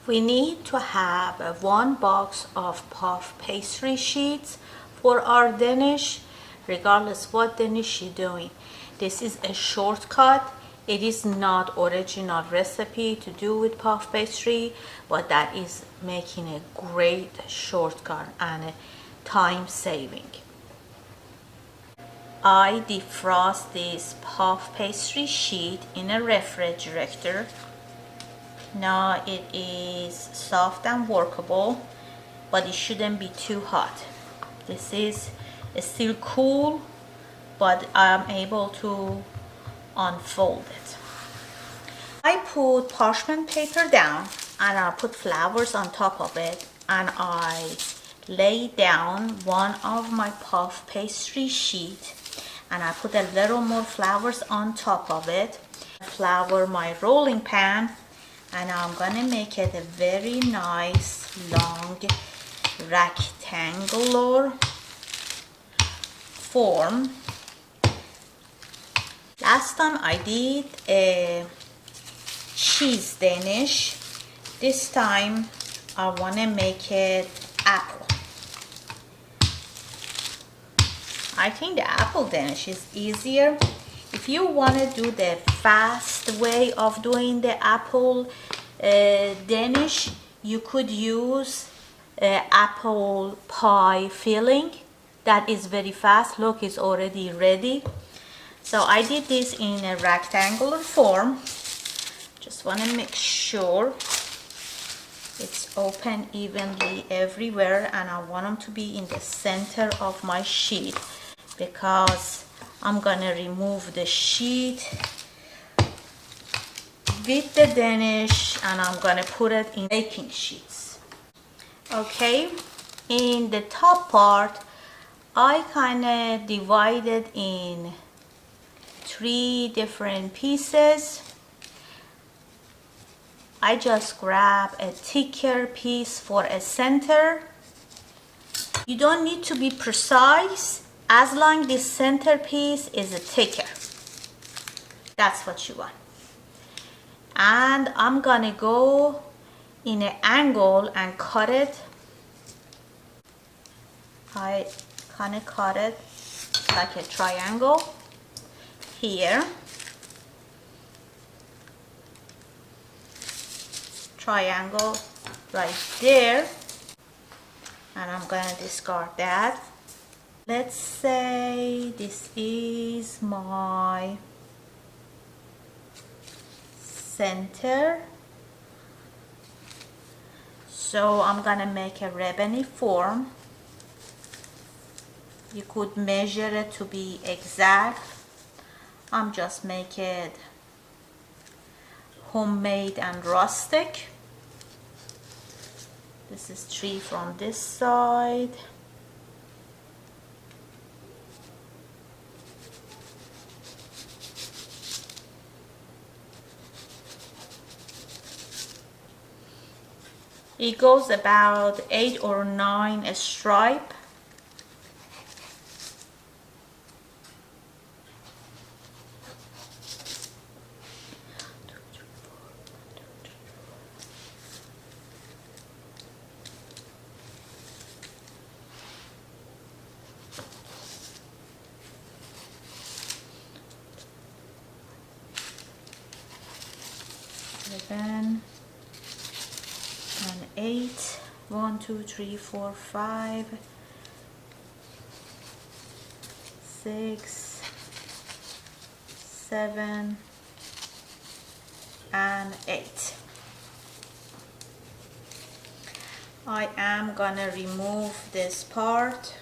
We need to have 1 box of puff pastry sheets for our Danish, regardless what Danish you're doing. This is a shortcut. It is not original recipe to do with puff pastry, but that is making a great shortcut and a time saving. I defrost this puff pastry sheet in a refrigerator. Now it is soft and workable, but it shouldn't be too hot. This is still cool, but I'm able to unfold it. I put parchment paper down and I put flowers on top of it, and I lay down one of my puff pastry sheet and I put a little more flowers on top of it. Flour my rolling pan, and I'm gonna make it a very nice long rectangular form. Last time I did a cheese Danish. This time I wanna make it apple. I think the apple Danish is easier. If you want to do the fast way of doing the apple Danish, you could use apple pie filling. That is very fast. Look, it's already ready. So I did this in a rectangular form. Just want to make sure it's open evenly everywhere, and I want them to be in the center of my sheet because I'm gonna remove the sheet with the Danish and I'm gonna put it in baking sheets. Okay, in the top part I kinda divided in 3 different pieces. I just grab a thicker piece for a center. You don't need to be precise as long as this center piece is thicker. That's what you want. And I'm gonna go in an angle and cut it. I kind of cut it like a triangle here. Triangle right there. And I'm gonna discard that. Let's say this is my center. So I'm gonna make a ribbony form. You could measure it to be exact. I'm just make it homemade and rustic. This is 3 from this side. It goes about 8 or 9 stripe. Seven and 8. 1, 2, 3, 4, 5, 6, 7, and 8. I am gonna remove this part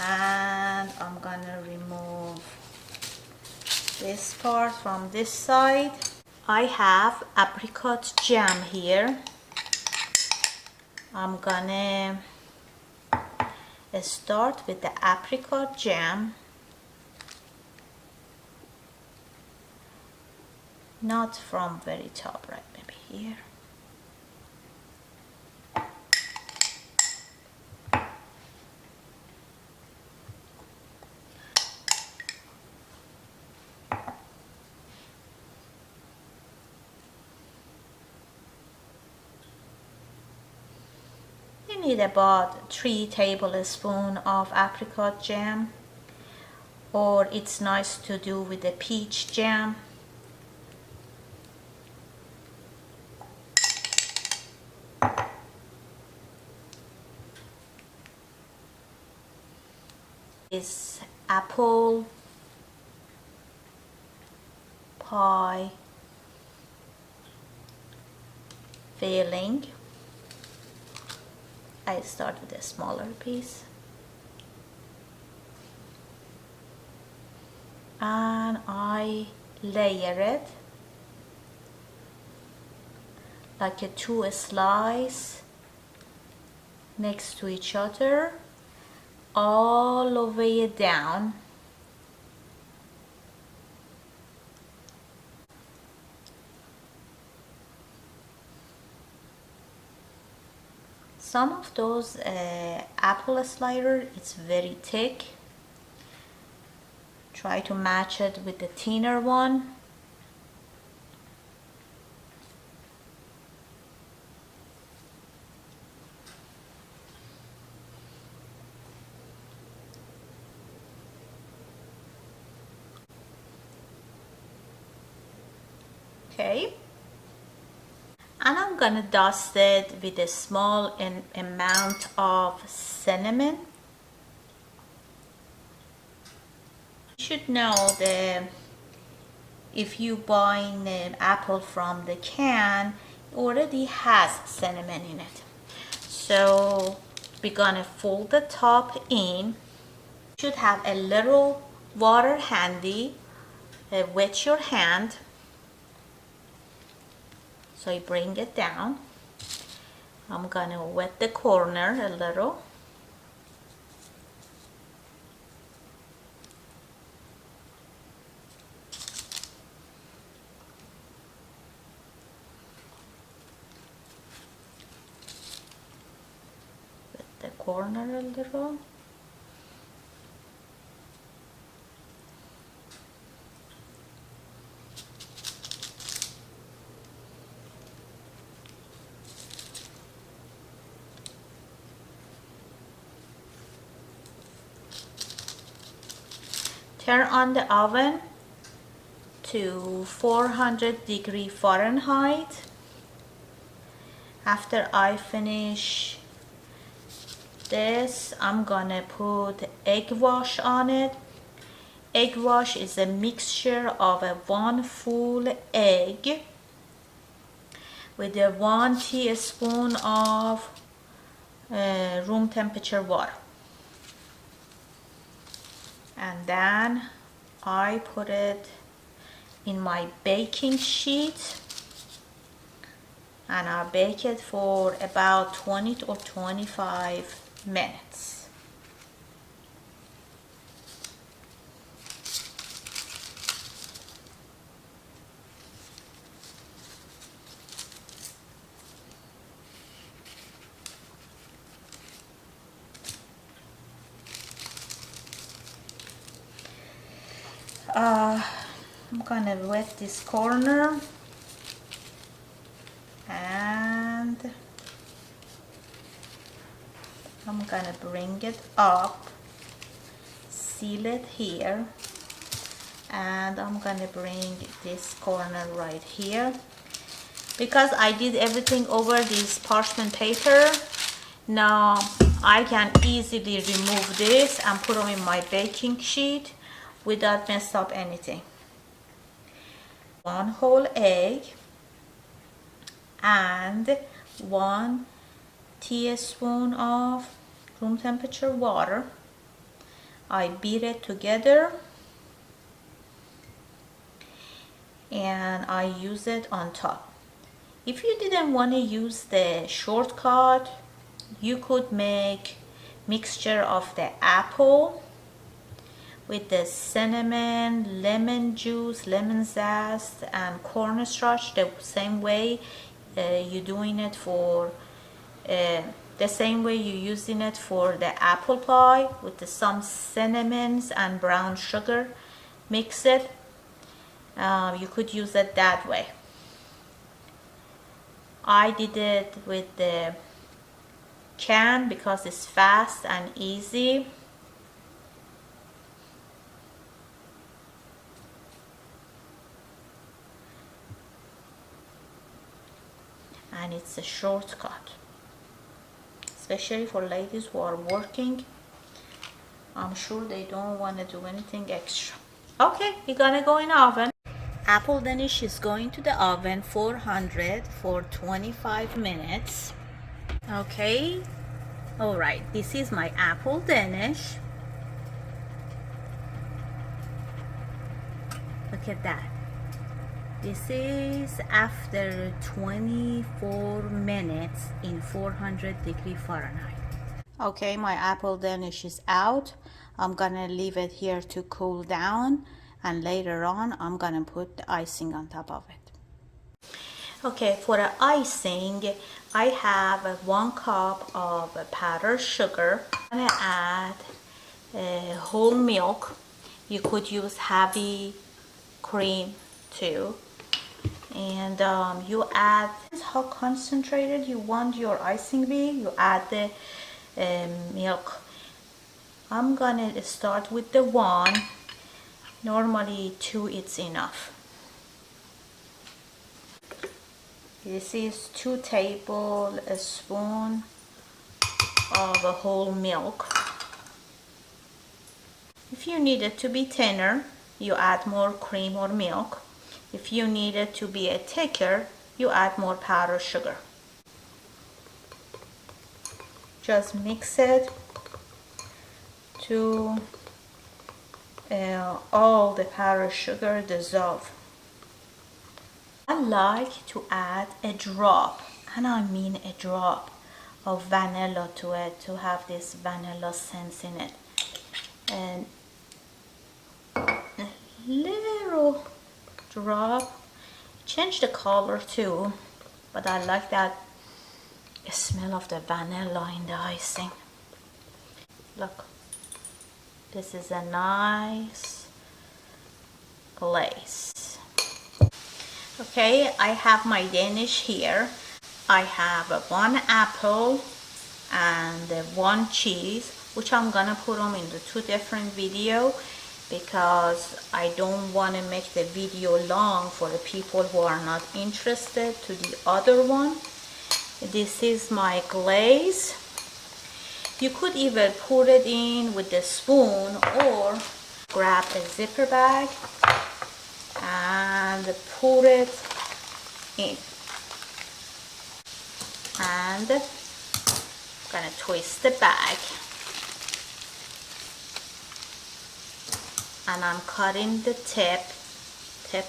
and I'm gonna remove this part from this side. I have apricot jam here. I'm gonna start with the apricot jam. Not from very top, right? Maybe here. you need about 3 tablespoons of apricot jam, or it's nice to do with the peach jam. Is apple pie filling. I start with a smaller piece, and I layer it like a 2 slice next to each other all the way down. Some of those apple slider, it's very thick. Try to match it with the thinner one. Okay, and I'm gonna dust it with a small amount of cinnamon. You should know that if you buy an apple from the can, it already has cinnamon in it. So we're gonna fold the top in. You should have a little water handy. Wet your hand. So I bring it down. I'm gonna wet the corner a little. Wet the corner a little. Turn on the oven to 400 Fahrenheit. After I finish this, I'm gonna put egg wash on it. Egg wash is a mixture of a 1 full egg with a 1 teaspoon of room temperature water. And then I put it in my baking sheet, and I'll bake it for about 20 or 25 minutes. I'm gonna wet this corner and I'm gonna bring it up, seal it here, and I'm gonna bring this corner right here. Because I did everything over this parchment paper, now I can easily remove this and put them in my baking sheet without mess up anything. 1 whole egg and 1 teaspoon of room temperature water. I beat it together and I use it on top. If you didn't want to use the shortcut, you could make mixture of the apple with the cinnamon, lemon juice, lemon zest, and cornstarch the same way you're doing it for the same way you're using it for the apple pie with some cinnamons and brown sugar. Mix it. You could use it that way. I did it with the can because it's fast and easy. And it's a shortcut, especially for ladies who are working. I'm sure they don't want to do anything extra. Okay, we're gonna go in the oven. Apple Danish is going to the oven 400 for 25 minutes. Okay, all right, this is my apple Danish. Look at that. This is after 24 minutes in 400°F. Okay, my apple Danish is out. I'm gonna leave it here to cool down, and later on I'm gonna put the icing on top of it. Okay, for the icing, I have 1 cup of powdered sugar. I'm gonna add whole milk. You could use heavy cream too. And you add how concentrated you want your icing be. You add the milk. I'm gonna start with the 1. Normally 2 is enough. This is 2 tablespoons of whole milk. If you need it to be thinner, you add more cream or milk. If you need it to be thicker, you add more powdered sugar. Just mix it to all the powdered sugar dissolve. I like to add a drop, and I mean a drop, of vanilla to it, to have this vanilla scent in it. And a little drop. Change the color too, but I like that smell of the vanilla in the icing. Look, this is a nice glaze. Okay, I have my Danish here. I have 1 apple and 1 cheese, which I'm gonna put them in the 2 different videos because I don't want to make the video long for the people who are not interested to the other one. This is my glaze. You could either put it in with the spoon or grab a zipper bag and put it in. And I'm gonna twist the bag. And I'm cutting the tip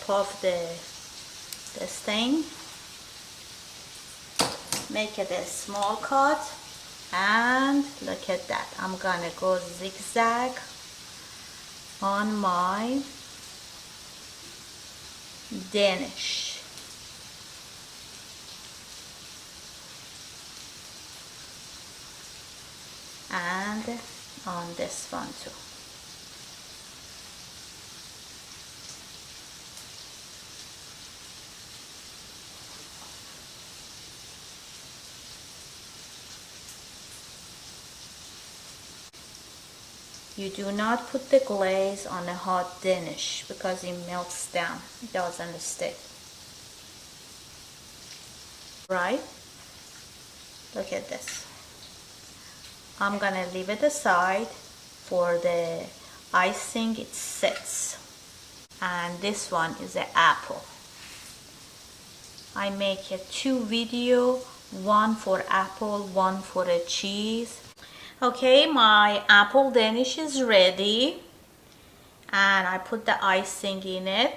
of this thing. Make it a small cut, and look at that. I'm gonna go zigzag on my Danish. And on this one too. You do not put the glaze on a hot Danish because it melts down. It doesn't stick. Right? Look at this. I'm gonna leave it aside for the icing. It sits. And this one is an apple. I make a 2 video, 1 for apple, 1 for the cheese. Okay, my apple Danish is ready, and I put the icing in it.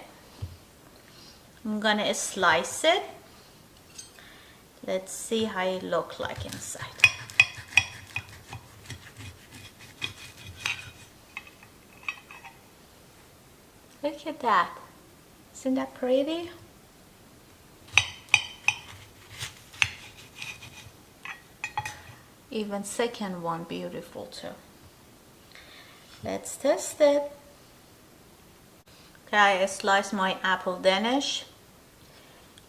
I'm gonna slice it. Let's see how it looks like inside. Look at that. Isn't that pretty? Even second one beautiful too. Let's test it. Okay, I sliced my apple Danish.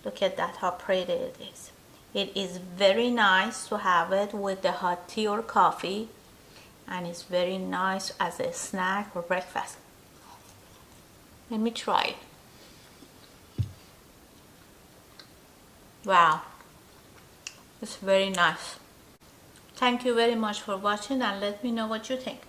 Look at that, how pretty it is. It is very nice to have it with the hot tea or coffee, and it's very nice as a snack or breakfast. Let me try it. Wow, it's very nice. Thank you very much for watching, and let me know what you think.